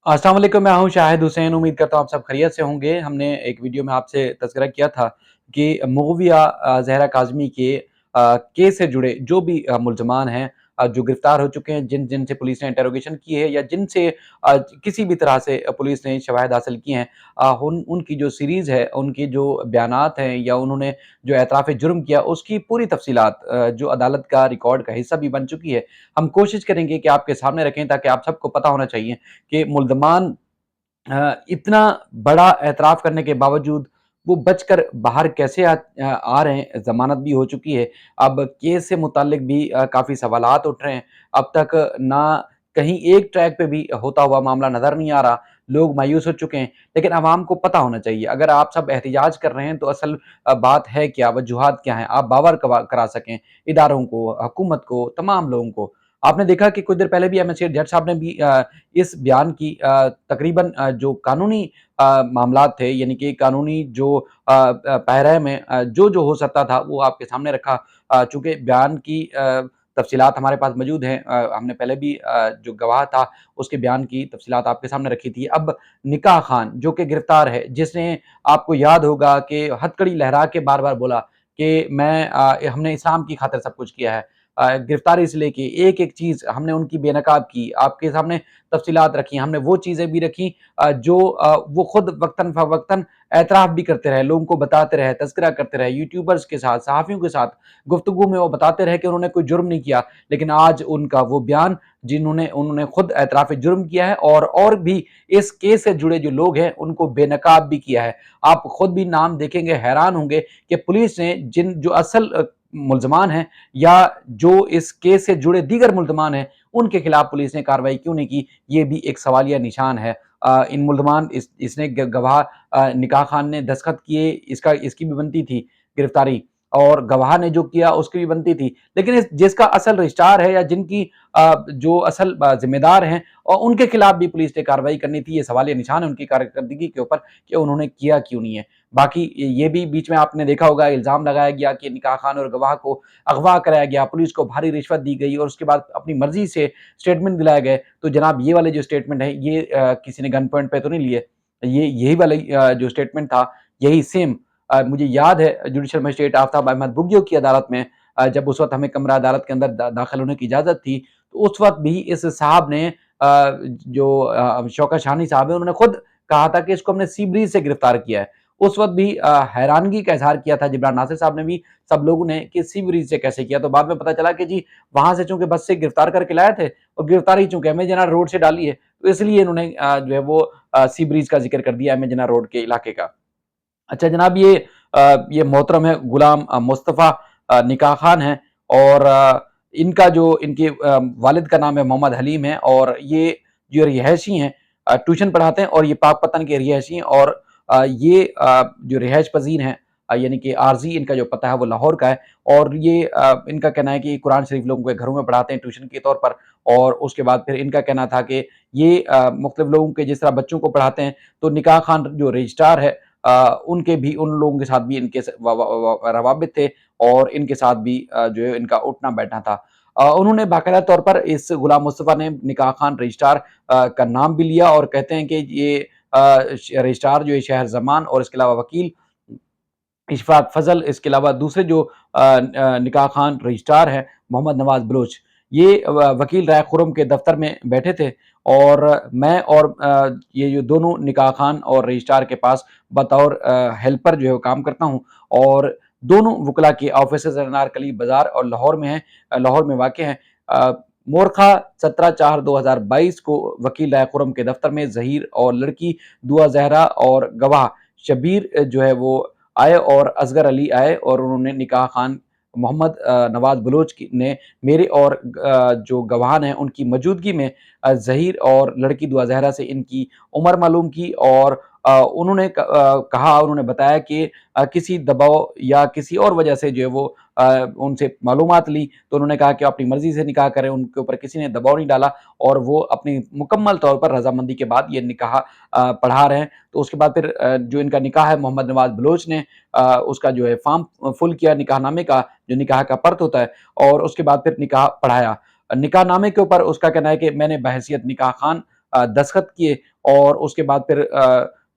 अस्सलाम वालेकुम, मैं हूं शाहिद हुसैन। उम्मीद करता हूं आप सब खैरियत से होंगे। हमने एक वीडियो में आपसे तज़किरा किया था कि मुग़विया ज़हरा काज़मी के केस से जुड़े जो भी मुल्ज़मान हैं, जो गिरफ़्तार हो चुके हैं, जिनसे पुलिस ने इंटरोगेशन की है या जिनसे किसी भी तरह से पुलिस ने शवाहिद हासिल किए हैं, उनकी जो सीरीज़ है, उनके जो बयानात हैं या उन्होंने जो एतराफ़ जुर्म किया, उसकी पूरी तफ़सीलात जो अदालत का रिकॉर्ड का हिस्सा भी बन चुकी है, हम कोशिश करेंगे कि आपके सामने रखें ताकि आप सबको पता होना चाहिए कि मुल्ज़मान इतना बड़ा एतराफ़ करने के बावजूद वो बचकर बाहर कैसे आ रहे हैं। ज़मानत भी हो चुकी है। अब केस से मुताल्लिक भी काफ़ी सवालात उठ रहे हैं। अब तक ना कहीं एक ट्रैक पे भी होता हुआ मामला नज़र नहीं आ रहा। लोग मायूस हो चुके हैं, लेकिन अवाम को पता होना चाहिए। अगर आप सब एहतिजाज कर रहे हैं तो असल बात है क्या, वजूहात क्या हैं? आप बावर करा सकें इदारों को, हुकूमत को, तमाम लोगों को। आपने देखा कि कुछ देर पहले भी एमएससी जज साहब ने भी इस बयान की तकरीबन जो कानूनी मामलात थे, यानी कि कानूनी जो पैरए में जो हो सकता था वो आपके सामने रखा। चूँकि बयान की तफ़सीलात हमारे पास मौजूद हैं। हमने पहले भी जो गवाह था उसके बयान की तफ़सीलात आपके सामने रखी थी। अब निकाह खान जो कि गिरफ़्तार है, जिसने आपको याद होगा कि हथकड़ी लहरा के बार-बार बोला कि हमने इस्लाम की खातिर सब कुछ किया है। गिरफ्तारी से लेके एक-एक चीज़ हमने उनकी बेनकाब की, आपके सामने तफ़सीलात रखी, हमने वो चीज़ें भी रखी जो वो खुद वक़्तन-फ़वक़्तन एतराफ़ भी करते रहे, लोगों को बताते रहे, तज़किरा करते रहे, यूट्यूबर्स के साथ, सहाफ़ियों के साथ गुफ्तगू में वो बताते रहे कि उन्होंने कोई जुर्म नहीं किया। लेकिन आज उनका वो बयान जिन्होंने उन्होंने खुद एतराफ़ जुर्म किया है और भी इस केस से जुड़े जो लोग हैं, उनको बेनकाब भी किया है। आप खुद भी नाम देखेंगे, हैरान होंगे कि पुलिस ने जो असल मुल्ज़मान हैं या जो इस केस से जुड़े दीगर मुल्ज़मान हैं, उनके खिलाफ पुलिस ने कार्रवाई क्यों नहीं की? ये भी एक सवालिया निशान है। इन मुल्ज़मान इसने गवाह निकाह खान ने दस्तखत किए, इसकी भी बनती थी गिरफ्तारी, और गवाह ने जो किया उसकी भी बनती थी। लेकिन जिसका असल रजिस्ट्रार है या जिनकी जो असल ज़िम्मेदार हैं, और उनके खिलाफ भी पुलिस ने कार्रवाई करनी थी। ये सवालिया निशान है उनकी कारकर्दगी के ऊपर कि उन्होंने किया क्यों नहीं है। बाकी ये भी बीच में आपने देखा होगा, इल्ज़ाम लगाया गया कि निकाह खान और गवाह को अगवा कराया गया, पुलिस को भारी रिश्वत दी गई और उसके बाद अपनी मर्ज़ी से स्टेटमेंट दिलाए गए। तो जनाब ये वाले जो स्टेटमेंट है, ये किसी ने गन पॉइंट पे तो नहीं लिए। यही वाला जो स्टेटमेंट था, यही सेम मुझे याद है जुडिशल मजिस्ट्रेट आफ्ताब अहमद बुगियो की अदालत में, जब उस वक़्त हमें कमरा अदालत के अंदर दाखिल होने की इजाज़त थी, तो उस वक़्त भी इस साहब ने जो शौकत शानी साहब हैं, उन्होंने खुद कहा था कि इसको हमने सी ब्रीज़ से गिरफ्तार किया है। उस वक़्त भी हैरानगी का इज़हार किया था जिब्रान नासिर साहब ने भी, सब लोगों ने, कि सी ब्रीज़ से कैसे किया? तो बाद में पता चला कि जी वहाँ से चूँकि बस से गिरफ्तार करके लाए थे और गिरफ्तारी चूँकि एम ए जनार रोड से डाली है, तो इसलिए इन्होंने जो है वो सी ब्रीज़ का ज़िक्र कर दिया एम ए जनार रोड के इलाके का। अच्छा जनाब, ये मोहतरम है गुलाम मुस्तफ़ा निकाह खान हैं, और इनके वालिद का नाम है मोहम्मद हलीम है, और ये जो रिहायशी हैं, ट्यूशन पढ़ाते हैं और ये पाकपतन के रिहायशी हैं, और ये जो रिहाइश पज़ीर हैं, यानी कि आरज़ी इनका जो पता है वो लाहौर का है, और ये इनका कहना है कि कुरान शरीफ लोगों के घरों में पढ़ाते हैं ट्यूशन के तौर पर। और उसके बाद फिर इनका कहना था कि ये मुख्तलिफ लोगों के जिस तरह बच्चों को पढ़ाते हैं, तो निकाह खान जो रजिस्ट्रार है, उनके भी उन लोगों के साथ भी इनके रवाबित थे, और इनके साथ भी जो है इनका उठना बैठना था। उन्होंने बाकायदा तौर पर इस गुलाम मुस्तफ़ा ने निकाह खान रजिस्ट्रार का नाम भी लिया, और कहते हैं कि ये रजिस्ट्रार जो है शहर ज़मान, और इसके अलावा वकील इशफाक फ़ज़ल, इसके अलावा दूसरे जो निकाह खान रजिस्ट्रार हैं मोहम्मद नवाज़ बलोच, ये वकील राय खुरम के दफ्तर में बैठे थे, और मैं और ये जो दोनों निकाह खान और रजिस्ट्रार के पास बतौर हेल्पर जो है वो काम करता हूँ, और दोनों वकला के ऑफिसेज़ अनारकली बाज़ार और लाहौर में हैं, लाहौर में वाक़ हैं। मोरखा 17/4/2022 को वकील राय खुरम के दफ्तर में ज़हीर और लड़की दुआ ज़हरा और गवाह शबीर जो है वो आए, और असगर अली आए, और उन्होंने निकाह खान मोहम्मद नवाज़ बलोच ने मेरे और जो गवाहान हैं उनकी मौजूदगी में ज़हीर और लड़की दुआ ज़हरा से इनकी उम्र मालूम की, और उन्होंने बताया कि किसी दबाव या किसी और वजह से जो है वो उनसे मालूमात ली, तो उन्होंने कहा कि अपनी मर्ज़ी से निकाह करें, उनके ऊपर किसी ने दबाव नहीं डाला, और वो अपनी मुकम्मल तौर पर रज़ामंदी के बाद ये निकाह पढ़ा रहे हैं। तो उसके बाद फिर जो इनका निकाह है मोहम्मद नवाज़ बलोच ने उसका जो है फ़ॉर्म फ़ुल किया निकाहनामे का, जो निकाह का पर्त होता है, और उसके बाद फिर निकाह पढ़ाया। निकाहनामे के ऊपर उसका कहना है कि मैंने बहैसियत निकाह खान दस्तखत किए और उसके बाद फिर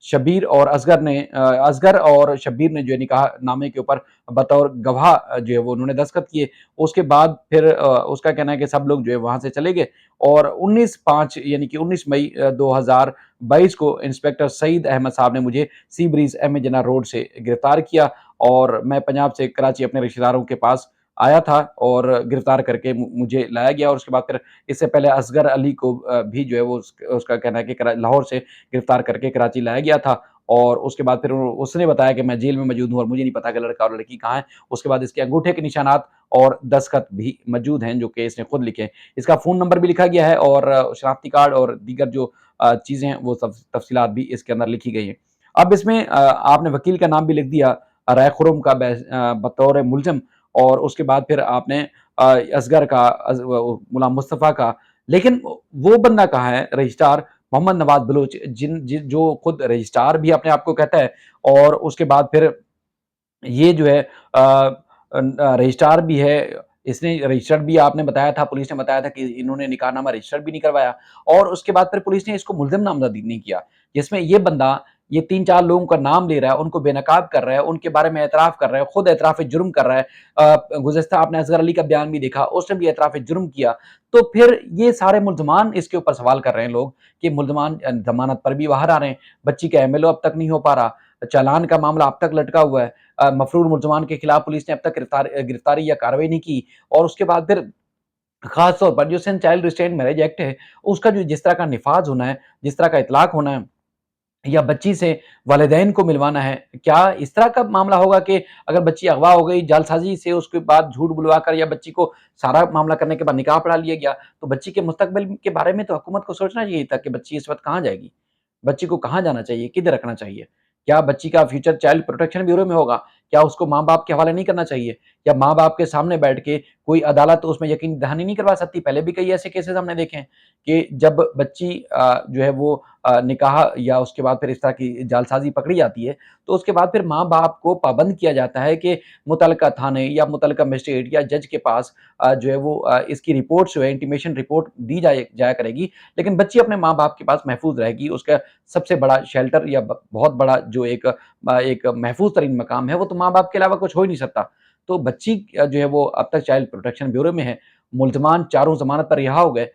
शब्बीर और असगर और शब्बीर ने जो है निकाह नामे के ऊपर बतौर गवाह जो है वो उन्होंने दस्तखत किए। उसके बाद फिर उसका कहना है कि सब लोग जो है वहाँ से चले गए और 19/5 यानी कि 19 मई 2022 को इंस्पेक्टर सईद अहमद साहब ने मुझे सी ब्रिज एम जिन्ना रोड से गिरफ्तार किया और मैं पंजाब से कराची अपने रिश्तेदारों के पास आया था और गिरफ्तार करके मुझे लाया गया और उसके बाद फिर इससे पहले असगर अली को भी जो है वो उसका कहना है कि लाहौर से गिरफ्तार करके कराची लाया गया था और उसके बाद फिर उसने बताया कि मैं जेल में मौजूद हूँ और मुझे नहीं पता कि लड़का और लड़की कहाँ है। उसके बाद इसके अंगूठे के निशानात और दस्तखत भी मौजूद हैं जो कि इसने खुद लिखे हैं। इसका फ़ोन नंबर भी लिखा गया है और शनाख्ती कार्ड और दीगर जो चीज़ें हैं वो सब तफसीलात भी इसके अंदर लिखी गई हैं। अब इसमें आपने वकील का नाम भी लिख दिया राय खुर्रम का बतौर मुलज़िम और उसके बाद फिर आपने असगर का गुलाम मुस्तफ़ा का, लेकिन वो बंदा कहाँ है रजिस्ट्रार मोहम्मद नवाज बलूच जो खुद रजिस्ट्रार भी अपने आप को कहता है और उसके बाद फिर ये जो है रजिस्ट्रार भी है, इसने रजिस्टर्ड भी आपने बताया था, पुलिस ने बताया था कि इन्होंने निकाहनामा रजिस्टर भी नहीं करवाया और उसके बाद फिर पुलिस ने इसको मुल्ज़िम नामज़द नहीं किया, जिसमें ये बंदा ये 3-4 लोगों का नाम ले रहा है, उनको बेनकाब कर रहा है, उनके बारे में एतराफ़ कर रहा है, खुद एतराफ़ जुर्म कर रहा है। गुज़िश्ता आपने असगर अली का बयान भी देखा, उसने भी एतराफ़ जुर्म किया, तो फिर ये सारे मुल्ज़मान इसके ऊपर सवाल कर रहे हैं लोग कि मुल्ज़मान ज़मानत पर भी बाहर आ रहे हैं, बच्ची का एमएलओ अब तक नहीं हो पा रहा, चालान का मामला अब तक लटका हुआ है, मफरूर मुल्ज़मान के खिलाफ पुलिस ने अब तक गिरफ्तारी या कार्रवाई नहीं की और उसके बाद फिर खास तौर पर जो सन चाइल्ड रिस्ट्रेंट मैरिज एक्ट है, उसका जो जिस तरह का निफाज होना है, जिस तरह का इतलाक होना है या बच्ची से वालिदैन को मिलवाना है, क्या इस तरह का मामला होगा कि अगर बच्ची अगवा हो गई, जालसाज़ी से उसके बाद झूठ बुलवाकर या बच्ची को सारा मामला करने के बाद निकाह पढ़ा लिया गया, तो बच्ची के मुस्तकबिल के बारे में तो हुकूमत को सोचना चाहिए था कि बच्ची इस वक़्त कहाँ जाएगी? बच्ची को कहाँ जाना चाहिए, किधर रखना चाहिए? क्या बच्ची का फ्यूचर चाइल्ड प्रोटेक्शन ब्यूरो में होगा? क्या उसको माँ-बाप के हवाले नहीं करना चाहिए? या माँ-बाप के सामने बैठ के कोई अदालत उसमें यकीन दहानी नहीं करवा सकती? पहले भी कई ऐसे केसेज़ हमने देखे हैं कि जब बच्ची जो है वो निकाह या उसके बाद फिर इस तरह की जालसाज़ी पकड़ी जाती है, तो उसके बाद फिर माँ-बाप को पाबंद किया जाता है कि मुतल्लका थाने या मुतल्लका मजिस्ट्रेट या जज के पास जो है वो इसकी रिपोर्ट जो है इंटीमेशन रिपोर्ट दी जाया करेगी, लेकिन बच्ची अपने माँ-बाप के पास महफूज़ रहेगी। उसका सबसे बड़ा शेल्टर या बहुत बड़ा जो एक महफूज़ तरीन मकाम है, वो तो माँ-बाप के अलावा कुछ हो ही नहीं सकता। तो बच्ची जो है वो अब तक चाइल्ड प्रोटेक्शन ब्यूरो में है, मुल्ज़मान चारों ज़मानत पर रिहा हो गए,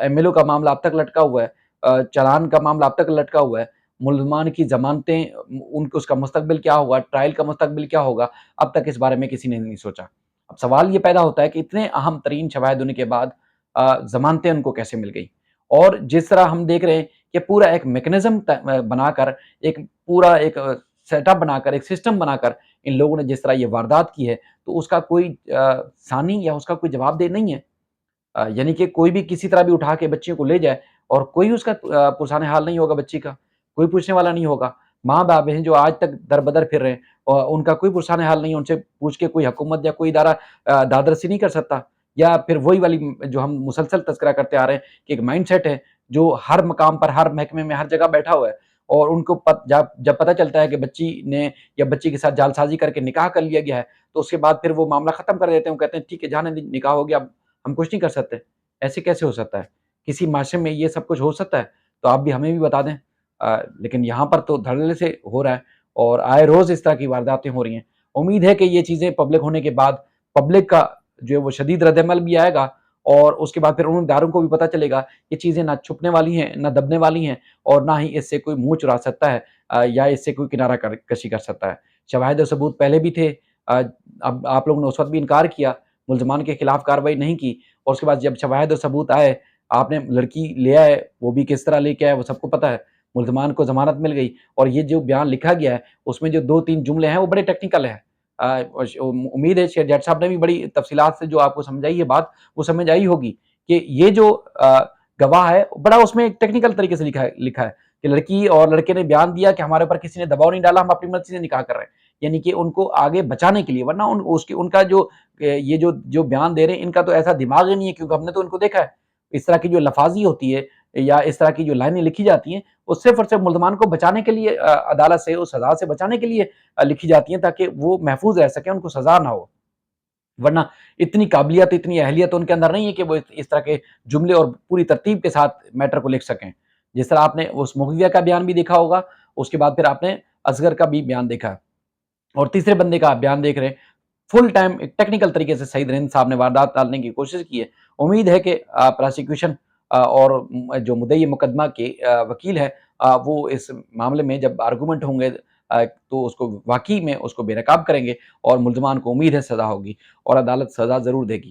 एमएलओ का मामला अब तक लटका हुआ है, चालान का मामला अब तक लटका हुआ है, मुल्ज़मान की ज़मानतें उनको उसका मुस्तकबिल क्या होगा, ट्रायल का मुस्तकबिल क्या होगा, अब तक इस बारे में किसी ने नहीं सोचा। अब सवाल ये पैदा होता है कि इतने अहम तरीन शवाहिद होने के बाद ज़मानतें उनको कैसे मिल गई? और जिस तरह हम देख रहे हैं कि पूरा एक मैकेनिज़्म बनाकर, एक पूरा एक सेटअप बनाकर, एक सिस्टम बनाकर इन लोगों ने जिस तरह ये वारदात की है, तो उसका कोई सानी या उसका कोई जवाबदेह नहीं है। यानी कि कोई भी किसी तरह भी उठा के बच्चियों को ले जाए और कोई उसका पुरसाने हाल नहीं होगा बच्ची का, कोई पूछने वाला नहीं होगा। माँ-बाप हैं जो आज तक दर-बदर फिर रहे हैं और उनका कोई पुरसाने हाल नहीं है, उनसे पूछ के कोई हुकूमत या कोई इदारा दादरसी नहीं कर सकता। या फिर वही वाली जो हम मुसलसल तज़किरा करते आ रहे हैं कि एक माइंडसेट है, जो हर मकाम पर, हर महकमे में, हर जगह बैठा हुआ है और उनको जब पता चलता है कि बच्ची ने या बच्ची के साथ जालसाज़ी करके निकाह कर लिया गया है, तो उसके बाद फिर वो मामला ख़त्म कर देते हैं। वो कहते हैं ठीक है जाने दीजिए निकाह हो गया, अब हम कुछ नहीं कर सकते। ऐसे कैसे हो सकता है? किसी माशरे में ये सब कुछ हो सकता है? तो आप भी हमें भी बता दें। लेकिन यहाँ पर तो धड़ल्ले से हो रहा है और आए रोज़ इस तरह की वारदातें हो रही हैं। उम्मीद है कि ये चीज़ें पब्लिक होने के बाद पब्लिक का जो है वो शदीद रद्द-ए-अमल भी आएगा और उसके बाद फिर उन इदारों को भी पता चलेगा ये चीज़ें ना छुपने वाली हैं, ना दबने वाली हैं और ना ही इससे कोई मुँह चुरा सकता है या इससे कोई किनारा कशी कर सकता है। शवाहिद और सबूत पहले भी थे। अब आप लोगों ने उस वक़्त भी इनकार किया, मुल्ज़मान के खिलाफ कार्रवाई नहीं की और उसके बाद जब शवाहिद और सबूत आए, आपने लड़की ले आए, वो भी किस तरह लेके आए वो सबको पता है। मुल्ज़मान को ज़मानत मिल गई और ये जो बयान लिखा गया है, उसमें जो 2-3 जुमले हैं वो बड़े टेक्निकल हैं। उम्मीद है शेर जज साहब ने भी बड़ी तफ़सीलात से जो आपको समझाई है बात, वो समझ आई होगी कि ये जो गवाह है, बड़ा उसमें टेक्निकल तरीके से लिखा है कि लड़की और लड़के ने बयान दिया कि हमारे ऊपर किसी ने दबाव नहीं डाला, हम अपनी मर्ज़ी से निकाह कर रहे हैं। यानी कि उनको आगे बचाने के लिए, वरना उनका जो ये जो बयान दे रहे हैं, इनका तो ऐसा दिमाग ही नहीं है क्योंकि हमने तो इनको देखा है। इस तरह की जो लफ़ाज़ी होती है या इस तरह की जो लाइनें लिखी जाती हैं, वो सिर्फ़ और सिर्फ़ मुल्ज़मान को बचाने के लिए अदालत से उस सज़ा से बचाने के लिए लिखी जाती हैं ताकि वो महफूज़ रह सकें, उनको सज़ा ना हो। वरना इतनी काबिलियत, इतनी अहलियत उनके अंदर नहीं है कि वो इस तरह के जुमले और पूरी तरतीब के साथ मैटर को लिख सकें। جس طرح آپ نے اس مغویہ کا بیان بھی دیکھا ہوگا، اس کے بعد پھر آپ نے اصغر کا بھی بیان دیکھا اور تیسرے بندے کا آپ بیان دیکھ رہے ہیں۔ فل ٹائم ایک ٹیکنیکل طریقے سے سعید رند صاحب نے واردات ٹالنے کی کوشش کی ہے۔ امید ہے کہ پراسیکیوشن اور جو مدعی مقدمہ کے وکیل ہے وہ اس معاملے میں جب آرگومنٹ ہوں گے تو اس کو واقعی میں اس کو بے نقاب کریں گے اور ملزمان کو امید ہے سزا ہوگی اور عدالت سزا ضرور دے گی۔